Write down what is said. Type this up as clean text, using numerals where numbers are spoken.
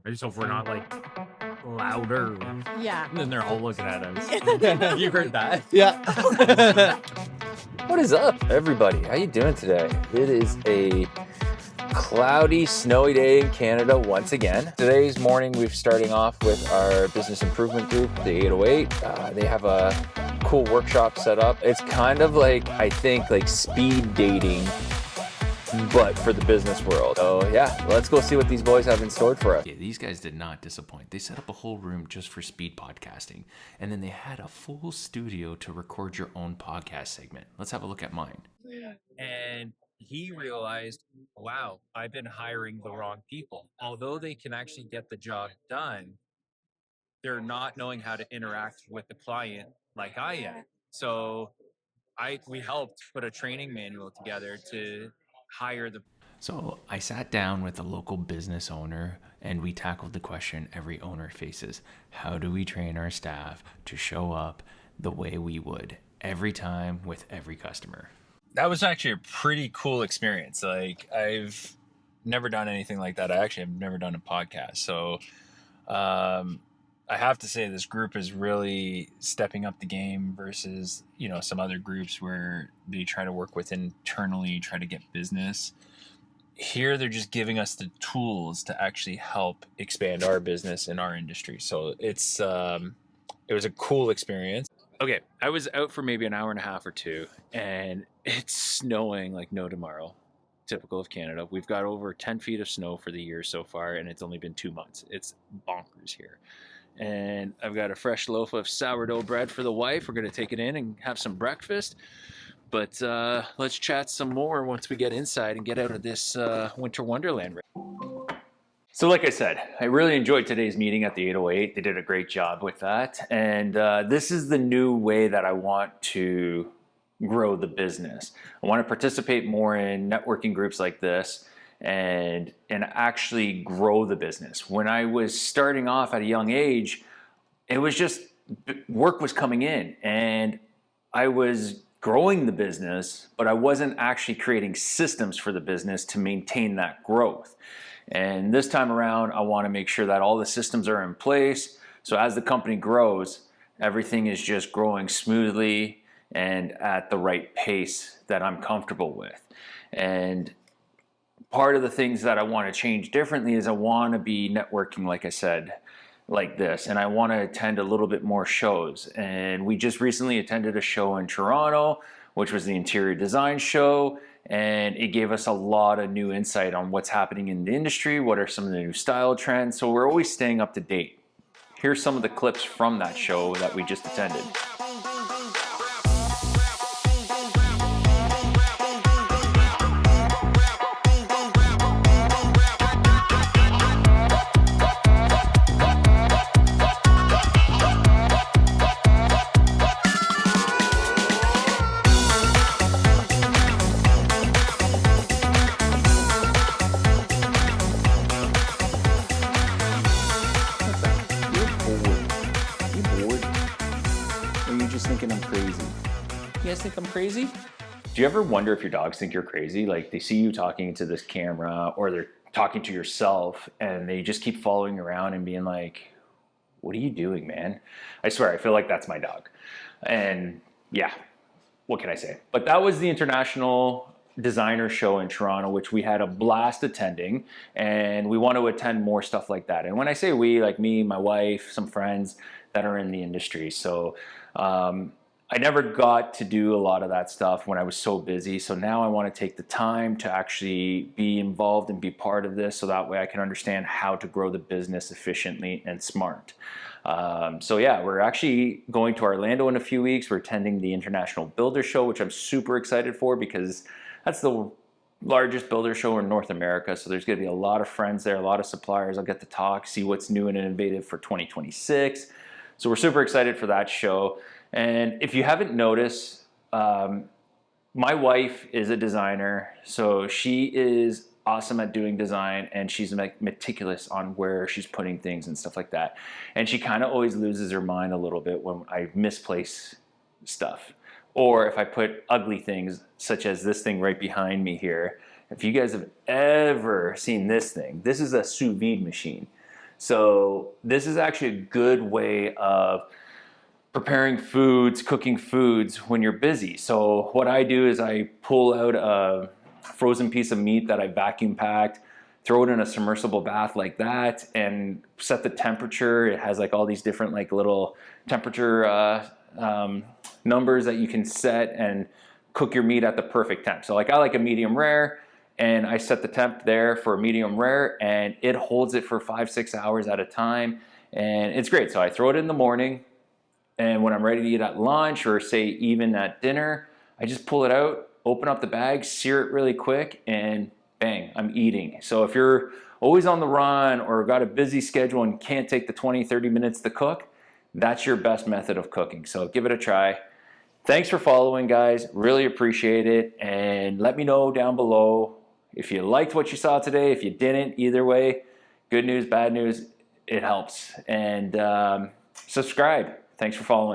I just hope we're not like louder. Yeah. And then they're all looking at us. You heard that? Yeah. What is up, everybody? How you doing today? It is a cloudy, snowy day in Canada once again. Today's morning, we're starting off with our business improvement group, the 808. They have a cool workshop set up. It's kind of like, I think, like speed dating, but for the business world. So yeah, let's go see what these boys have in store for us. Yeah, these guys did not disappoint. They set up a whole room just for speed podcasting, and then they had a full studio to record your own podcast segment. Let's have a look at mine. And he realized, wow, I've been hiring the wrong people. Although they can actually get the job done, they're not knowing how to interact with the client like I am. So we helped put a training manual together to hire the. So I sat down with a local business owner and we tackled the question every owner faces. How do we train our staff to show up the way we would every time with every customer? That was actually a pretty cool experience. Like, I've never done anything like that. I actually have never done a podcast. So I have to say this group is really stepping up the game versus, some other groups where they try to work with internally, try to get business. Here, they're just giving us the tools to actually help expand our business in our industry. So it was a cool experience. Okay, I was out for maybe an hour and a half or two, and it's snowing like no tomorrow. Typical of Canada. We've got over 10 feet of snow for the year so far, and it's only been 2 months. It's bonkers here. And I've got a fresh loaf of sourdough bread for the wife. We're going to take it in and have some breakfast. But let's chat some more once we get inside and get out of this winter wonderland. So like I said, I really enjoyed today's meeting at the 808. They did a great job with that. And this is the new way that I want to grow the business. I want to participate more in networking groups like this and actually grow the business. When I was starting off at a young age, it was just work was coming in and I was growing the business, but I wasn't actually creating systems for the business to maintain that growth. And this time around, I want to make sure that all the systems are in place. So as the company grows, everything is just growing smoothly and at the right pace that I'm comfortable with. And part of the things that I want to change differently is I want to be networking, like I said, like this. And I want to attend a little bit more shows. And we just recently attended a show in Toronto, which was the interior design show. And it gave us a lot of new insight on what's happening in the industry, what are some of the new style trends. So we're always staying up to date. Here's some of the clips from that show that we just attended. Think I'm crazy? Do you ever wonder if your dogs think you're crazy? Like they see you talking into this camera or they're talking to yourself and they just keep following you around and being like, what are you doing, man? I swear, I feel like that's my dog. And yeah, what can I say? But that was the International Designer Show in Toronto, which we had a blast attending, and we want to attend more stuff like that. And when I say we, like me, my wife, some friends that are in the industry. So I never got to do a lot of that stuff when I was so busy. So now I want to take the time to actually be involved and be part of this so that way I can understand how to grow the business efficiently and smart. So yeah, we're actually going to Orlando in a few weeks. We're attending the International Builder Show, which I'm super excited for because that's the largest builder show in North America. So there's going to be a lot of friends there, a lot of suppliers. I'll get to talk, see what's new and innovative for 2026. So we're super excited for that show. And if you haven't noticed, my wife is a designer, so she is awesome at doing design and she's meticulous on where she's putting things and stuff like that. And she kind of always loses her mind a little bit when I misplace stuff. Or if I put ugly things, such as this thing right behind me here. If you guys have ever seen this thing, this is a sous vide machine. So this is actually a good way of preparing foods, cooking foods when you're busy. So what I do is I pull out a frozen piece of meat that I vacuum packed, throw it in a submersible bath like that, and set the temperature. It has like all these different like little temperature numbers that you can set and cook your meat at the perfect temp. So like I like a medium rare, and I set the temp there for a medium rare, and it holds it for 5-6 hours at a time, and it's great. So I throw it in the morning, and when I'm ready to eat at lunch or say even at dinner, I just pull it out, open up the bag, sear it really quick, and bang, I'm eating. So if you're always on the run or got a busy schedule and can't take the 20-30 minutes to cook, that's your best method of cooking. So give it a try. Thanks for following, guys. Really appreciate it. And let me know down below if you liked what you saw today. If you didn't, either way, good news, bad news, it helps. And subscribe. Thanks for following.